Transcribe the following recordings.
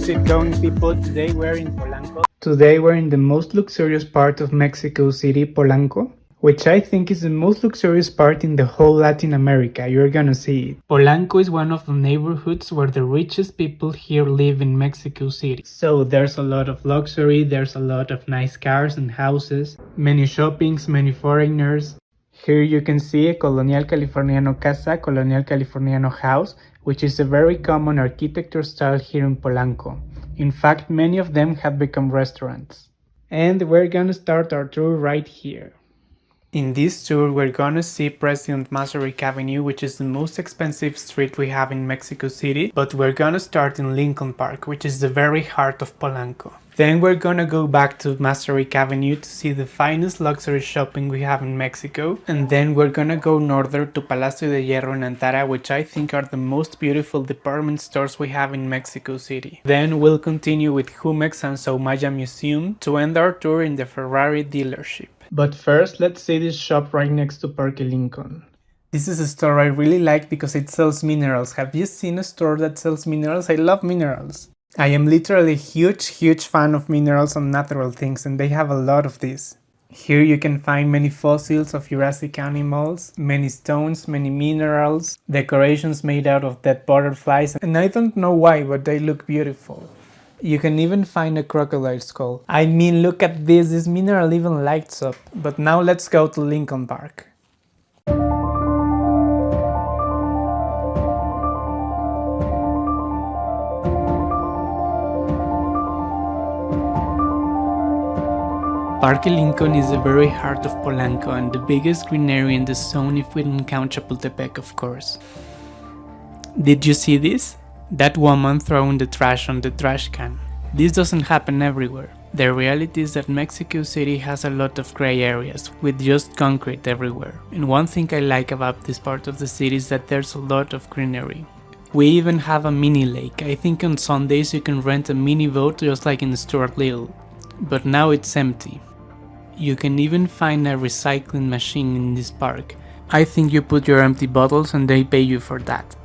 How's it going, people? Today we're in Polanco. Today we're in the most luxurious part of Mexico City, Polanco, which I think is the most luxurious part in the whole Latin America. You're gonna see it. Polanco is one of the neighborhoods where the richest people here live in Mexico City. So there's a lot of luxury, there's a lot of nice cars and houses, many shoppings, many foreigners. Here you can see a Colonial Californiano casa, Colonial Californiano house, which is a very common architecture style here in Polanco. In fact, many of them have become restaurants. And we're gonna start our tour right here. In this tour, we're gonna see President Masaryk Avenue, which is the most expensive street we have in Mexico City, but we're gonna start in Lincoln Park, which is the very heart of Polanco. Then we're gonna go back to Masaryk Avenue to see the finest luxury shopping we have in Mexico, and then we're gonna go northern to Palacio de Hierro and Antara, which I think are the most beautiful department stores we have in Mexico City. Then we'll continue with Jumex and Soumaya Museum to end our tour in the Ferrari dealership. But first, let's see this shop right next to Parque Lincoln. This is a store I really like because it sells minerals. Have you seen a store that sells minerals? I love minerals. I am literally a huge fan of minerals and natural things, and they have a lot of these. Here you can find many fossils of Jurassic animals, many stones, many minerals, decorations made out of dead butterflies, and I don't know why, but they look beautiful. You can even find a crocodile skull. I mean, look at this mineral even lights up. But now let's go to Lincoln Park. Parque Lincoln is the very heart of Polanco and the biggest green area in the zone if we don't count Chapultepec, of course. Did you see this? That woman throwing the trash on the trash can. This doesn't happen everywhere. The reality is that Mexico City has a lot of gray areas, with just concrete everywhere. And one thing I like about this part of the city is that there's a lot of greenery. We even have a mini lake. I think on Sundays you can rent a mini boat just like in Stuart Little. But now it's empty. You can even find a recycling machine in this park. I think you put your empty bottles and they pay you for that.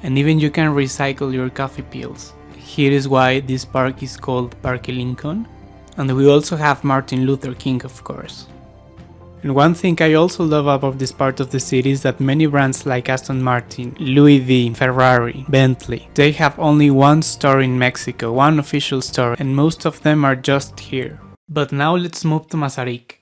And even you can recycle your coffee peels. Here is why this park is called Parque Lincoln. And we also have Martin Luther King, of course. And one thing I also love about this part of the city is that many brands like Aston Martin, Louis V, Ferrari, Bentley, they have only one store in Mexico, one official store, and most of them are just here. But now let's move to Masaryk.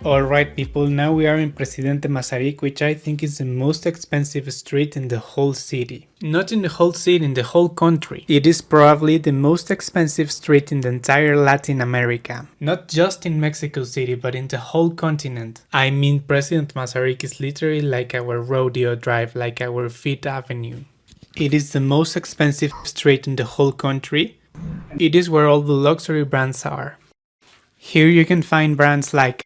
Alright people, now we are in Presidente Masaryk, which I think is the most expensive street in the whole city. Not in the whole city, in the whole country. It is probably the most expensive street in the entire Latin America. Not just in Mexico City, but in the whole continent. I mean, President Masaryk is literally like our rodeo drive, like our Fifth Avenue. It is the most expensive street in the whole country. It is where all the luxury brands are. Here you can find brands like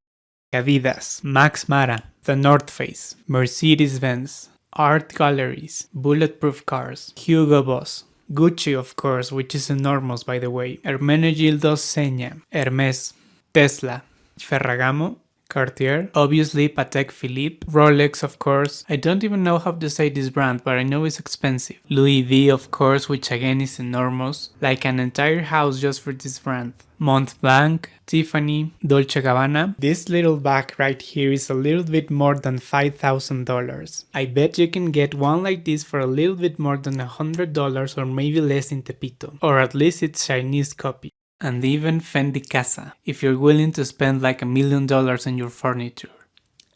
Adidas, Max Mara, The North Face, Mercedes-Benz, art galleries, bulletproof cars, Hugo Boss, Gucci of course, which is enormous by the way, Hermenegildo Zegna, Hermes, Tesla, Ferragamo, Cartier, obviously Patek Philippe, Rolex of course, I don't even know how to say this brand but I know it's expensive, Louis V of course, which again is enormous, like an entire house just for this brand, Montblanc, Tiffany, Dolce & Gabbana. This little bag right here is a little bit more than $5,000. I bet you can get one like this for a little bit more than $100 or maybe less in Tepito, or at least its Chinese copy. And even Fendi Casa, if you're willing to spend like $1 million on your furniture.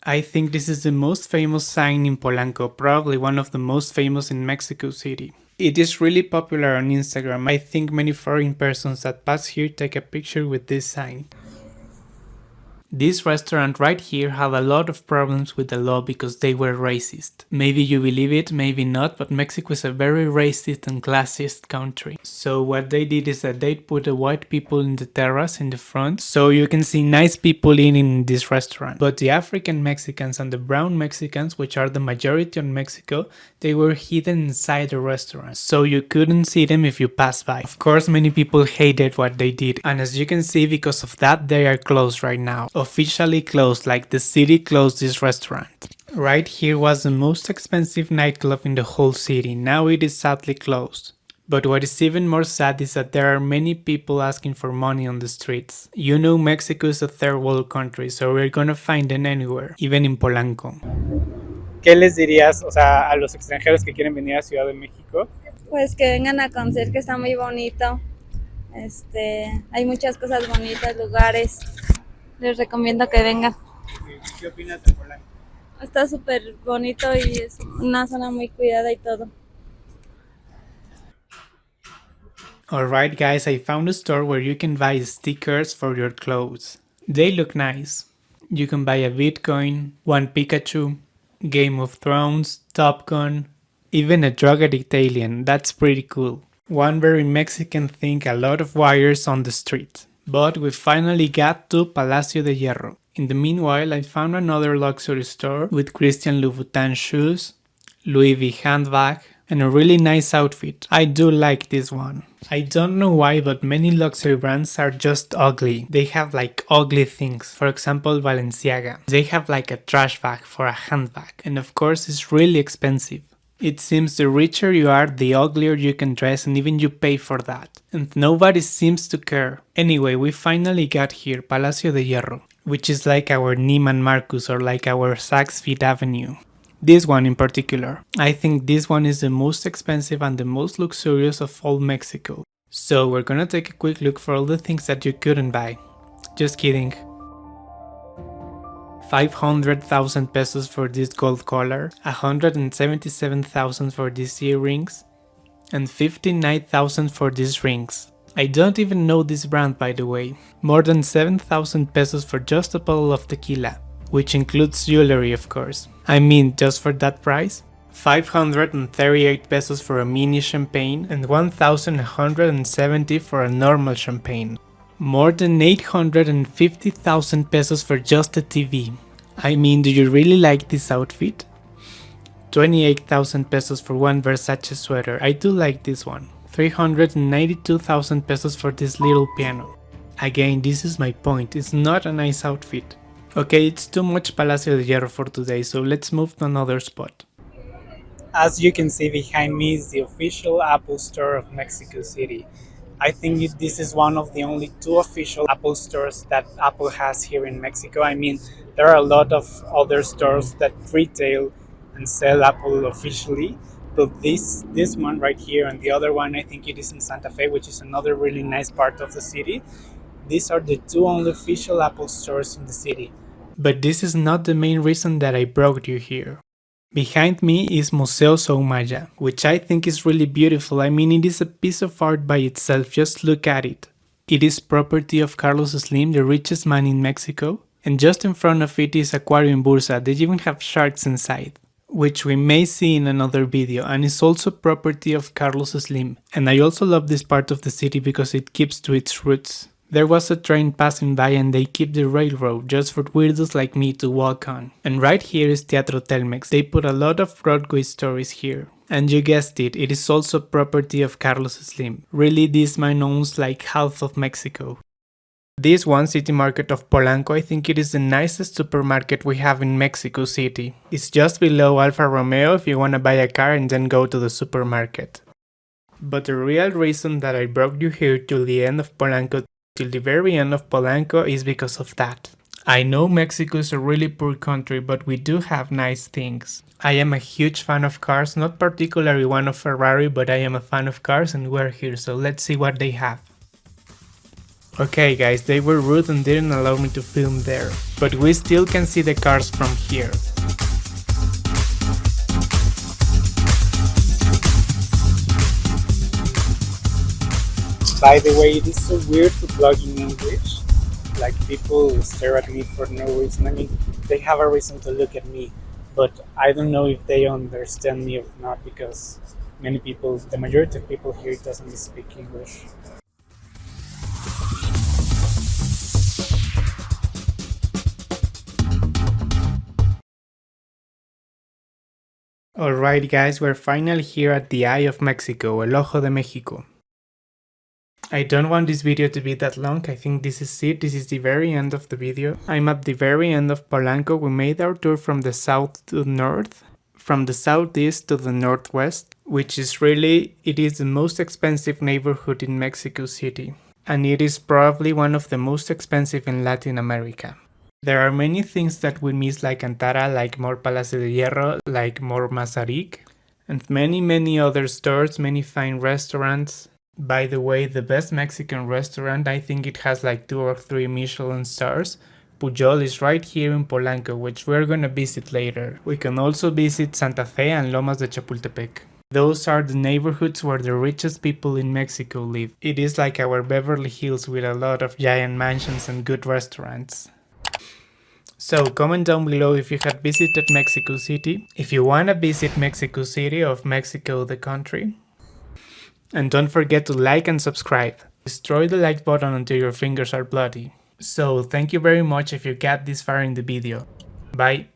I think this is the most famous sign in Polanco, probably one of the most famous in Mexico City. It is really popular on Instagram. I think many foreign persons that pass here take a picture with this sign. This restaurant right here had a lot of problems with the law because they were racist. Maybe you believe it, maybe not, but Mexico is a very racist and classist country. So what they did is that they put the white people in the terrace in the front, so you can see nice people eating in this restaurant. But the African Mexicans and the brown Mexicans, which are the majority in Mexico, they were hidden inside the restaurant, so you couldn't see them if you passed by. Of course, many people hated what they did, and as you can see, because of that, they are closed right now. Officially closed, like the city closed this restaurant. Right here was the most expensive nightclub in the whole city. Now it is sadly closed. But what is even more sad is that there are many people asking for money on the streets. You know, Mexico is a third world country, so we're gonna find them anywhere, even in Polanco. ¿Qué les dirías, a los extranjeros que quieren venir a Ciudad de México? Pues que vengan a conocer, que está muy bonito. Hay muchas cosas bonitas, lugares. Les recomiendo que vengan. ¿Qué opinas de Polanco? Está súper bonito y es una zona muy cuidada y todo. Alright guys, I found a store where you can buy stickers for your clothes. They look nice. You can buy a Bitcoin, one Pikachu, Game of Thrones, Top Gun, even a drug addict alien. That's pretty cool. One very Mexican thing, a lot of wires on the street. But we finally got to Palacio de Hierro. In the meanwhile, I found another luxury store with Christian Louboutin shoes, Louis V handbag, and a really nice outfit. I do like this one. I don't know why, but many luxury brands are just ugly. They have like ugly things. For example, Balenciaga. They have like a trash bag for a handbag. And of course, it's really expensive. It seems the richer you are, the uglier you can dress, and even you pay for that. And nobody seems to care. Anyway, we finally got here, Palacio de Hierro, which is like our Neiman Marcus or like our Saks Fifth Avenue. This one in particular. I think this one is the most expensive and the most luxurious of all Mexico. So we're gonna take a quick look for all the things that you couldn't buy. Just kidding. 500,000 pesos for this gold collar, 177,000 for these earrings, and 59,000 for these rings. I don't even know this brand, by the way. More than 7,000 pesos for just a bottle of tequila, which includes jewelry, of course. I mean, just for that price? 538 pesos for a mini champagne and 1,170 for a normal champagne. More than 850,000 pesos for just a TV. I mean, do you really like this outfit? 28,000 pesos for one Versace sweater. I do like this one. 392,000 pesos for this little piano. Again, this is my point, it's not a nice outfit. Okay, it's too much Palacio de Hierro for today, so let's move to another spot. As you can see behind me is the official Apple Store of Mexico City. I think this is one of the only two official Apple stores that Apple has here in Mexico. I mean, there are a lot of other stores that retail and sell Apple officially, but this one right here and the other one, I think it is in Santa Fe, which is another really nice part of the city. These are the two only official Apple stores in the city. But this is not the main reason that I brought you here. Behind me is Museo Soumaya, which I think is really beautiful. I mean, it is a piece of art by itself, just look at it. It is property of Carlos Slim, the richest man in Mexico, and just in front of it is Aquarium Bursa. They even have sharks inside, which we may see in another video, and is also property of Carlos Slim. And I also love this part of the city because it keeps to its roots. There was a train passing by and they keep the railroad just for weirdos like me to walk on. And right here is Teatro Telmex. They put a lot of Broadway stories here. And you guessed it, it is also property of Carlos Slim. Really, this man owns like half of Mexico. This one, City Market of Polanco, I think it is the nicest supermarket we have in Mexico City. It's just below Alfa Romeo if you wanna buy a car and then go to the supermarket. But the real reason that I brought you here till the end of Polanco, till the very end of Polanco, is because of that. I know Mexico is a really poor country, but we do have nice things. I am a huge fan of cars, not particularly one of Ferrari, but I am a fan of cars and we're here, so let's see what they have. Okay guys, they were rude and didn't allow me to film there, but we still can see the cars from here. By the way, it is so weird to blog in English. Like, people stare at me for no reason. I mean, they have a reason to look at me, but I don't know if they understand me or not, because many people, the majority of people here doesn't speak English. Alright guys, we're finally here at the Eye of Mexico, El Ojo de Mexico. I don't want this video to be that long. I think this is it. This is the very end of the video. I'm at the very end of Polanco. We made our tour from the south to the north, from the southeast to the northwest, which is really, it is the most expensive neighborhood in Mexico City. And it is probably one of the most expensive in Latin America. There are many things that we miss, like Antara, like more Palacio de Hierro, like more Masaryk, and many other stores, many fine restaurants. By the way, the best Mexican restaurant, I think it has like 2 or 3 Michelin stars. Pujol is right here in Polanco, which we're gonna visit later. We can also visit Santa Fe and Lomas de Chapultepec. Those are the neighborhoods where the richest people in Mexico live. It is like our Beverly Hills with a lot of giant mansions and good restaurants. So comment down below if you have visited Mexico City, if you wanna visit Mexico City or Mexico the country. And don't forget to like and subscribe. Destroy the like button until your fingers are bloody. So thank you very much if you got this far in the video. Bye.